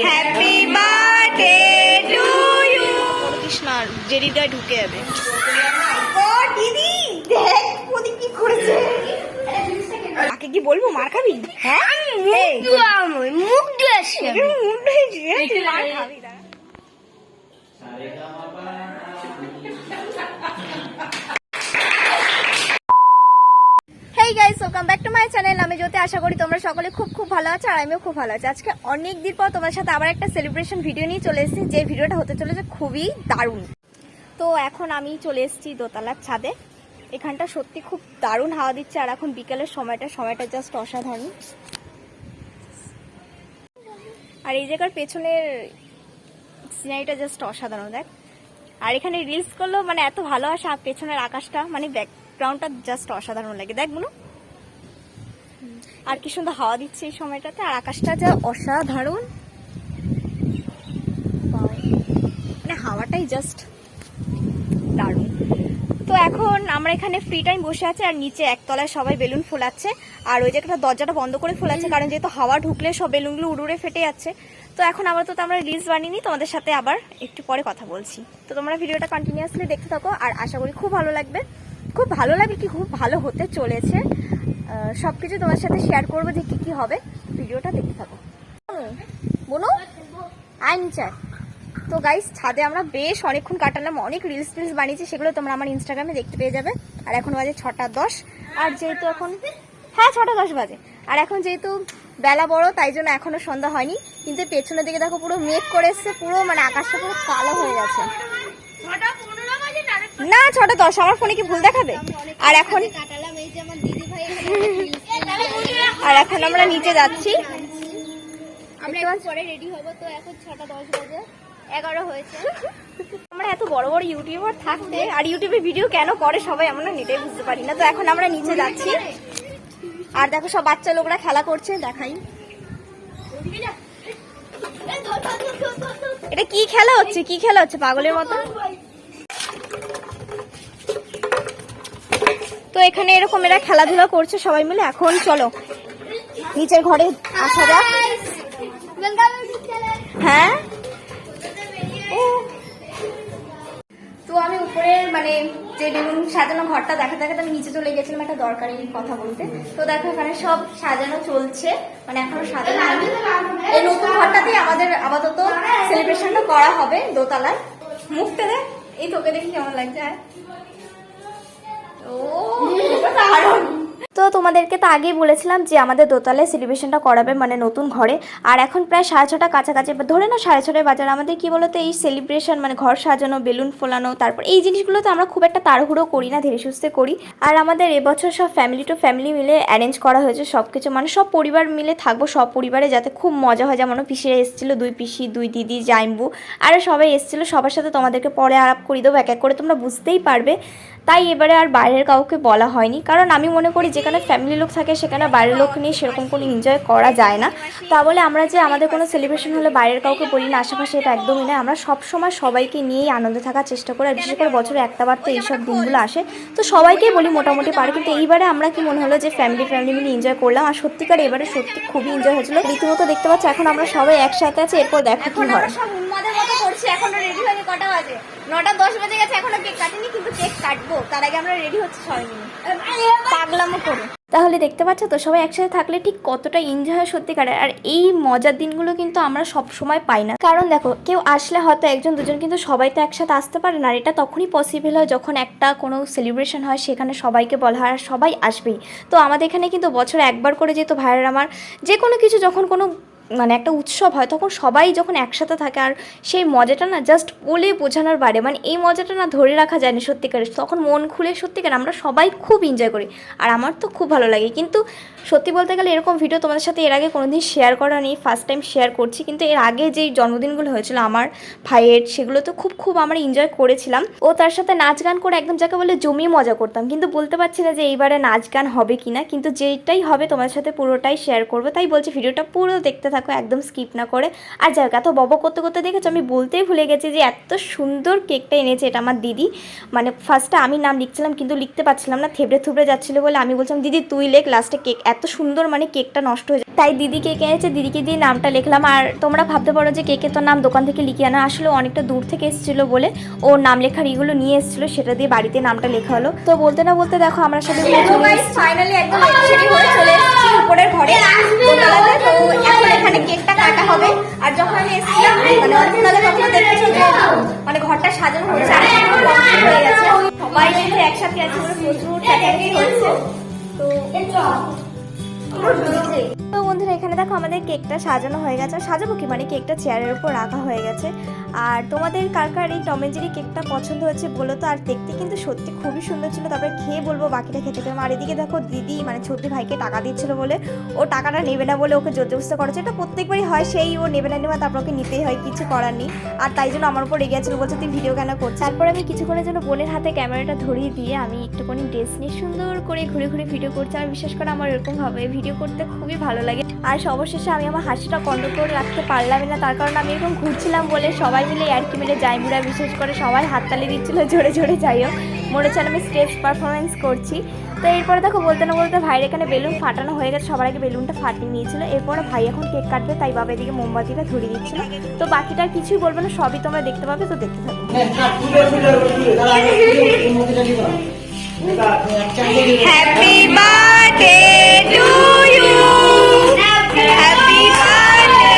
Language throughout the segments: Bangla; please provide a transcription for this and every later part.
Happy birthday to you. Krishna জেরিদায় ঢুকে যাবে। ও দিদি দেখ ওদি কি করেছে। কাকে কি বলবো, মার খাবি? হ্যাঁ মুখ দিয়েছে, মুখ দিয়েছে মার খাবি না। Hey guys, welcome back to my channel. আমি জ্যোতি, আশা করি তোমরা সকলে খুব খুব ভালো আছো আর আমিও খুব ভালো আছি। আজকে অনেক দিন পর তোমার সাথে আবার একটা সেলিব্রেশন ভিডিও নিয়ে চলে এসেছি, যে ভিডিওটা হতে চলেছে খুবই দারুণ। তো এখন আমি চলে এসেছি দোতলার ছাদে। এখানটা সত্যি খুব দারুণ হাওয়া দিচ্ছে, আর এখন বিকেলের সময়টা জাস্ট অসাধারণ। আর এই জায়গার পেছনের সিনারিটা জাস্ট অসাধারণ দেখ। আর এখানে রিলস করলেও মানে এত ভালো আসে, আর পেছনের আকাশটা মানে ব্যাকগ্রাউন্ডটা জাস্ট অসাধারণ লাগে দেখ বুনু। আর কি সুন্দর হাওয়া দিচ্ছে এই সময়টাতে, আর আকাশটা যা অসাধারণ, মানে হাওয়াটাই জাস্ট দারুণ। তো এখন আমরা এখানে ফ্রি টাইম বসে আছি, আর নিচে একতলায় সবাই বেলুন ফোলাচ্ছে, আর ওই জায়গাটা দরজাটা বন্ধ করে ফোলাচ্ছে, কারণ যেহেতু হাওয়া ঢুকলে সব বেলুনগুলো উড়ে ফেটে যাচ্ছে। তো এখন আপাতত আমরা রিলস বানিয়ে তোমাদের সাথে আবার একটু পরে কথা বলছি। তো তোমরা ভিডিওটা কন্টিনিউয়াসলি দেখতে থাকো, আর আশা করি খুব ভালো লাগবে। খুব ভালো লাগবে কি, খুব ভালো হতে চলেছে। সবকিছু তোমার সাথে শেয়ার করবো যে কি হবে, ভিডিওটা দেখতে থাকো। বোনো আয় নিচে। তো গাইস, ছাদে আমরা বেশ অনেকক্ষণ কাটালাম, অনেক রিলস বানিয়েছি, সেগুলো তোমরা আমার ইনস্টাগ্রামে দেখতে পেয়ে যাবে। আর এখন বাজে 6:10, আর যেহেতু এখন 6:10 বাজে, আর এখন যেহেতু বেলা বড় তাই জন্য এখনো সন্ধ্যা হয়নি। কিন্তু পেছনের দিকে দেখো পুরো মেঘ করে এসছে, পুরো মানে আকাশটা পুরো কালো হয়ে গেছে। না 6:10, আমার ফোনে কি ভুল দেখাবে? আর এখন আমরা নিচে যাচ্ছি, আমরা এত বড় বড় ইউটিউবার থাকতে আর ইউটিউবে ভিডিও কেন করে সবাই আমরা নেটেই বুঝতে পারি না। তো এখন আমরা নিচে যাচ্ছি, আর দেখো সব বাচ্চা লোকরা খেলা করছে, দেখাই এটা কি খেলা হচ্ছে পাগলের মতো। তো এখানে এরকম এরা খেলাধুলা করছে সবাই মিলে। এখন চলো নিচের ঘরে আসা যাক। হ্যাঁ, তো আমি উপরে মানে যে বেলুন সাজানো ঘরটা দেখাতে আমি নিচে চলে গেছিলাম একটা দরকারি কথা বলতে। তো দেখো এখানে সব সাজানো চলছে, মানে এখনো সাজানো হয়নি। এই নতুন ঘরটাতেই আমাদের আপাতত সেলিব্রেশনটা করা হবে দোতলায়। মুখটা দেখ, এই তোকে দেখি কেমন লাগছে। তো তোমাদেরকে তো আগেই বলেছিলাম যে আমাদের দোতলায় সেলিব্রেশনটা করাবে, মানে নতুন ঘরে। আর এখন প্রায় 6:30 কাছাকাছি, ধরে না 6:30 বাজার। আমাদের কি বলতো, এই সেলিব্রেশন মানে ঘর সাজানো, বেলুন ফোলানো, তারপর এই জিনিসগুলো তো আমরা খুব একটা তাড়াহুড়ো করি না, ধীরে সুস্থে করি। আর আমাদের এবছর সব ফ্যামিলি টু ফ্যামিলি মিলে অ্যারেঞ্জ করা হয়েছে সব কিছু, মানে সব পরিবার মিলে থাকবো, সব পরিবারে যাতে খুব মজা হয়। যেমন পিসিরা এসেছিলো, 2 পিসি, 2 দিদি, জাইম্বু, আরও সবাই এসেছিলো। সবার সাথে তোমাদেরকে পরে আলাপ করে দেবো, এক এক করে তোমরা বুঝতেই পারবে। তাই এবারে আর বাইরের কাউকে বলা হয়নি, কারণ আমি মনে করি যেখানে ফ্যামিলি লোক থাকে সেখানে বাইরের লোক নিয়ে সেরকম কোনো এনজয় করা যায় না। তা বলে আমরা যে আমাদের কোনো সেলিব্রেশন হলে বাইরের কাউকে বলি না আশেপাশে, এটা একদমই নয়। আমরা সবসময় সবাইকে নিয়েই আনন্দে থাকার চেষ্টা করি, আর বিশেষ করে বছরে একটা বার তো এইসব দিনগুলো আসে, তো সবাইকেই বলি মোটামুটি পারে। কিন্তু এইবারে আমরা কি মনে হলো যে ফ্যামিলি মিলে এনজয় করলাম, আর সত্যিকার এবারে সত্যি খুবই এনজয় হয়েছিল। রীতিমতো দেখতে পাচ্ছি এখন আমরা সবাই একসাথে আছি, এরপর দেখো কি হয়। এখনো রেডি হয়ে কটা বাজে? 9:10 বাজে গেছে, এখনো কেক কাটিনি, কিন্তু কেক কাটবো। তার আগে আমরা রেডি হচ্ছি সবাই মিলে পাগলামো করে। তাহলে দেখতে পাচ্ছ তো সবাই একসাথে থাকলে ঠিক কতটা এনজয় হয় সত্যিকারের। আর এই মজার দিনগুলো কিন্তু আমরা সব সময় পাই না, কারণ দেখো কেউ আসলে হয়তো একজন দুজন, কিন্তু সবাই তো একসাথে আসতে পারে না। আর এটা তখনই পসিবল হয় যখন একটা কোনো সেলিব্রেশন হয়, সেখানে সবাইকে বলা হয় আর সবাই আসবেই। তো আমাদের এখানে কিন্তু বছরে একবার করে যেহেতু ভাইয়ের আমার যে কোনো কিছু যখন কোনো মানে একটা উৎসব হয়, তখন সবাই যখন একসাথে থাকে, আর সেই মজাটা না জাস্ট বলে বোঝানোর বাইরে, মানে এই মজাটা না ধরে রাখা যায় না সত্যিকারের। তখন মন খুলে সত্যিকার আমরা সবাই খুব এনজয় করি, আর আমার তো খুব ভালো লাগে। কিন্তু সত্যি বলতে গেলে এরকম ভিডিও তোমাদের সাথে এর আগে কোনোদিন শেয়ার করা নেই, ফার্স্ট টাইম শেয়ার করছি। কিন্তু এর আগে যেই জন্মদিনগুলো হয়েছিল আমার ভাইয়ের, সেগুলো তো খুব আমরা এনজয় করেছিলাম। ও তার সাথে নাচ গান করে একদম যাকে বলে জমিয়ে মজা করতাম। কিন্তু বলতে পারছি না যে এইবারে নাচ গান হবে কিনা, কিন্তু যেটাই হবে তোমাদের সাথে পুরোটাই শেয়ার করবো। তাই বলছি ভিডিওটা পুরো দেখতে থাকো একদম স্কিপ না করে। আর যাই হোক, এত বব করতে করতে দেখেছো আমি বলতেই ভুলে গেছি যে এত সুন্দর কেকটা এনেছে এটা আমার দিদি। মানে ফার্স্টে আমি নাম লিখছিলাম কিন্তু লিখতে পারছিলাম না, থেবড়ে থুবড়ে যাচ্ছিলো বলে আমি বলছিলাম দিদি তুই লেখ, লাস্টে কেক এত সুন্দর মানে কেকটা নষ্ট হয়ে যায়, তাই দিদি কেক এনেছে, দিদিকে দিয়ে নামটা লিখলাম। আর তোমরা ভাবতে পারো যে কেকের তো নাম দোকান থেকে লিখে আনা, আসলে অনেকটা দূর থেকে এসেছিলো বলে ও নাম লেখার এগুলো নিয়ে এসেছিলো, সেটা দিয়ে বাড়িতে নামটা লেখা হলো। তো বলতে না বলতে দেখো আমরা সাথে ফাইনালি একদম রেডি হয়ে চলে এসেছি উপরের ঘরে দোতলাতে। তো এখন এখানে কেকটা কাটা হবে। আর যখন আমি এসেছিলাম মানে অনেকদিন আগে তখন দেখেছি যে মানে ঘরটা সাজানো হচ্ছে আর কমপ্লিট হয়ে গেছে, সবাই মিলে একসাথে আছে বলে প্রচুর চেঁচামেচি হচ্ছে। তো বন্ধুরা এখানে দেখো আমাদের কেকটা সাজানো হয়ে গেছে, সাজাবো কি মানে কেকটা চেয়ারের উপর রাখা হয়ে গেছে। আর তোমাদের কার কার এই টম এন্ড জেরি কেকটা পছন্দ হচ্ছে বলো তো। আর দেখতে কিন্তু সত্যি খুবই সুন্দর ছিল, তারপরে খেয়ে বলবো বাকিটা খেতে কেমন। আর এদিকে দেখো দিদি মানে ছোট ভাইকে টাকা দিচ্ছিল বলে ও টাকাটা নেবে না বলে ওকে জোরজবস্তি করেছে, এটা প্রত্যেকবারই হয়, সেই ও নেবে না নেবে তারপর ওকে নিতেই হয়, কিছু করার নেই। আর তাই জন্য আমার উপর রেগে গেছিলো, বলছে তুই ভিডিও কেন করছিস। তারপর আমি কিছুক্ষণের জন্য বোনের হাতে ক্যামেরাটা ধরিয়ে দিয়ে আমি একটুখানি ড্রেস নিয়ে সুন্দর করে ঘুরে ঘুরে ভিডিও করছি। আর বিশেষ করে আমার এরকমভাবে ভিডিও করতে খুবই ভালো লাগে। আর সর্বশেষে আমি আমার হাসিটা কন্ট্রোল করে রাখতে পারলামই না, তার কারণ আমি এরকম ঘুরছিলাম বলে সবাই মিলে আর কি মিলে জাইমুরা বিশেষ করে সবাই হাততালি দিচ্ছিলো জোরে জোরে। যাই হোক মনে হচ্ছে আমি স্টেজ পারফরমেন্স করছি। তো এরপরে দেখো বলতে না বলতে ভাইয়ের এখানে বেলুন ফাটানো হয়ে গেছে, সবার আগে বেলুনটা ফাটিয়ে নিয়েছিল। এরপরে ভাই এখন কেক কাটবে, তাই বাবা এদিকে মোমবাতিটা ধরিয়ে দিচ্ছিল। তো বাকিটা কিছুই বলবো না, সবই তোমরা দেখতে পাবে, তো দেখতে থাকো। Happy birthday to you, happy birthday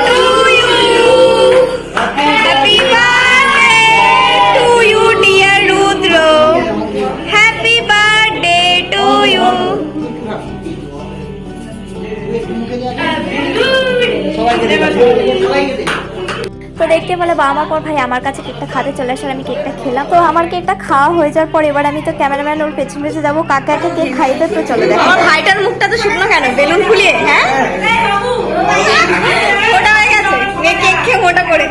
to you, happy birthday to you dear Rudra, happy birthday to you. তো দেখতে পেলে বাবা মা পর ভাই আমার কাছে কেকটা খাতে চলে আসার আমি কেকটা খেলাম। তো আমার কেকটা খাওয়া হয়ে যাওয়ার পর এবার আমি তো ক্যামেরাম্যান ওর পেছন পেছনে যাবো কাকে কাকে কেক খাইতে। তো চলে দেখো আমার ভাইটার মুখটা তো শুকনো কেন, বেলুন ফুলিয়ে হ্যাঁ মোটা হয়ে গেছে, কেক খেয়ে মোটা করে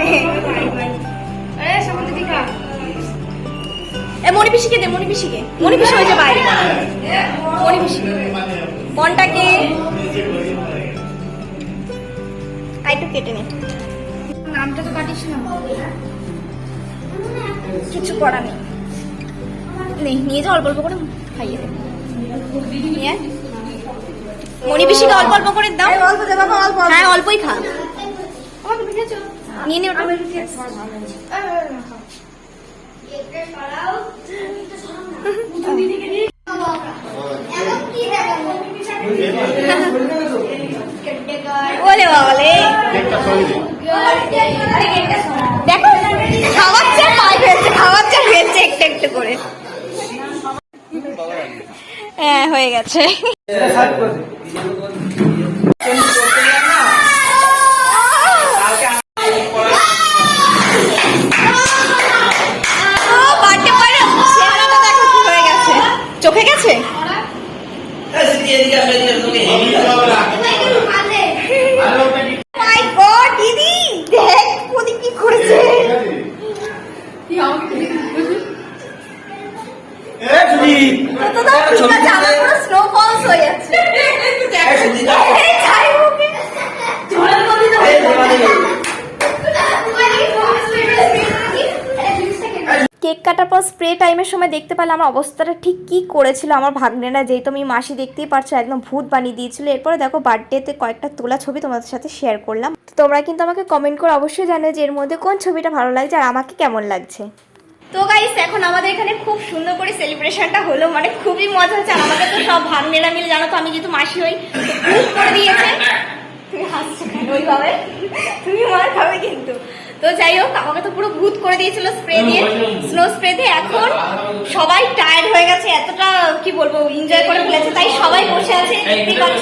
মনি পিসিকে দে, মনি পিসিকে, মনি পিসি হয়েছে বাইরে, মনি পিসি কোনটাকে একটু কেটে নে, নামটা তো কাটিস না, কিছু করা নেই, নিয়ে যা অল্প অল্প করে খাইয়ে দে। মনি পিসিকে অল্প অল্প করে দাও, অল্প দে বাবা, অল্প, হ্যাঁ অল্পই খা, নিয়ে নে ওটা। বলে বলে দেখো খাওয়াচ্ছে, খাওয়াচ্ছে ফেলছে একটু একটু করে, হ্যাঁ হয়ে গেছে। চোখে গেছে মাই গড, দিদি দেখ ওদি কি করেছে, স্নোফলস হয়ে যাচ্ছে। কেক কাটার পর স্প্রে টাইমের সময় দেখতে পেলাম আমার অবস্থাটা ঠিক কী করেছিল আমার ভাগ্নেরা, যেহেতু আমি মাসি দেখতেই পারছো একদম ভূত বানিয়ে দিয়েছিল। এরপরে দেখো বার্থডেতে কয়েকটা তোলা ছবি তোমাদের সাথে শেয়ার করলাম, তোমরা কিন্তু আমাকে কমেন্ট করে অবশ্যই জানো যে এর মধ্যে কোন ছবিটা ভালো লাগছে আর আমাকে কেমন লাগছে। তো গাইস এখন আমাদের এখানে খুব সুন্দর করে সেলিব্রেশনটা হলো, মানে খুবই মজা হচ্ছে। আর আমাকে তো সব ভাগ্নেরা মিলে জানো তো আমি যেহেতু মাসি হই ভূত করে দিয়েছে, তুমি হাসছো কেন ওইভাবে, তুমি মার খাবে কিন্তু। তো যাই হোক আমাকে তো পুরো ভূত করে দিয়েছিল স্প্রে দিয়ে, স্নো স্প্রে দিয়ে। এখন সবাই টায়ার্ড হয়ে গেছে, এতটা কি বলবো এনজয় করে ফেলেছে, তাই সবাই বসে আছে দেখতেই পাচ্ছ।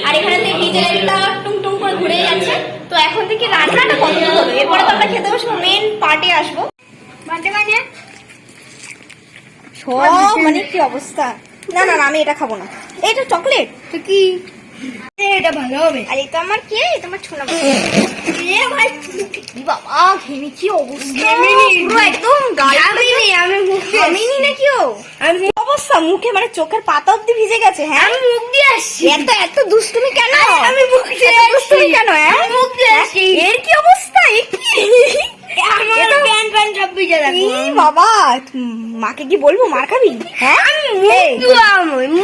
আর এখানে তো ডিজে লাইটটা টুং টুং করে ঘুরে যাচ্ছে। তো এখন থেকে রান্নাটা কমপ্লিট হলো, এরপরে তো আমরা খেতে বসবো, মেন পার্টি আসবো। সব মানে কি অবস্থা, না না আমি এটা খাবো না, এটা চকলেট তো কি এটা ভালো হবে। আর এটা আমার কে, এটা আমার ছোলা ভাই বাবা, ঘেমি কি অবস্থা, পুরো একদম আমি নাকি ও অবস্থা মুখে মানে চোখের পাতা অব্দি ভিজে গেছে। হ্যাঁ আমি মুখ দিয়ে আসছি। এত দুষ্টুমি কেন? আমি মুখ দিয়ে এত দুষ্টুমি কেন? মুখ দিয়ে আসছি। এর কি অবস্থা? এ কি? আমার প্যান্ট সব ভিজে দেখো। ই বাবা, মাকে কি বলবো? মার খাবি? হ্যাঁ, এই,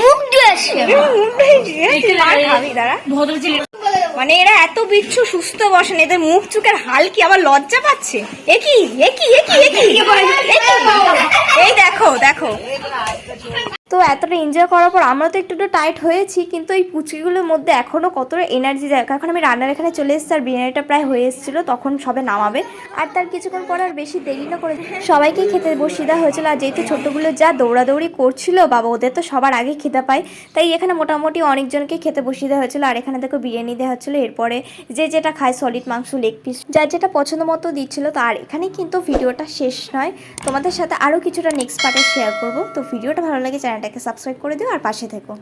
মুখ দিয়ে আসছি। মুখ ধুয়েছি, মার খাবি, দাঁড়া। ভদ্র ছেলে। মানে এরা এত বিচ্ছু সুস্থ বসেন, এদের মুখ চুকের হাল কি? আবার লজ্জা পাচ্ছে। এ কি? এই দেখো দেখো। তো এতটা এনজয় করার পর আমরা তো একটু টাইট হয়েছি, কিন্তু এই পুচকিগুলোর মধ্যে এখনও কতটা এনার্জি যায়। এখন আমি রান্নার এখানে চলে এসেছি আর বিরিয়ানিটা প্রায় হয়ে এসেছিলো, তখন সবে নামাবে। আর তার কিছুক্ষণ পর আর বেশি দেরি না করে সবাইকে খেতে বসিয়ে দেওয়া হয়েছিল। আর যেহেতু ছোটোগুলো যা দৌড়াদৌড়ি করছিল, বাবা ওদের তো সবার আগে খেতে পায়, তাই এখানে মোটামুটি অনেকজনকে খেতে বসিয়ে দেওয়া হয়েছিল। আর এখানে দেখো বিরিয়ানি দেওয়া হচ্ছিলো। এরপরে যে যেটা খায় সলিড মাংস, লেগ পিস, যার যেটা পছন্দ মতো দিচ্ছিলো। তো আর এখানে কিন্তু ভিডিওটা শেষ নয়, তোমাদের সাথে আরও কিছুটা নেক্সট পার্টে শেয়ার করবো। তো ভিডিওটা ভালো লাগে চ্যানেলটাকে সাবস্ক্রাইব করে দিও আর পাশে থেকো।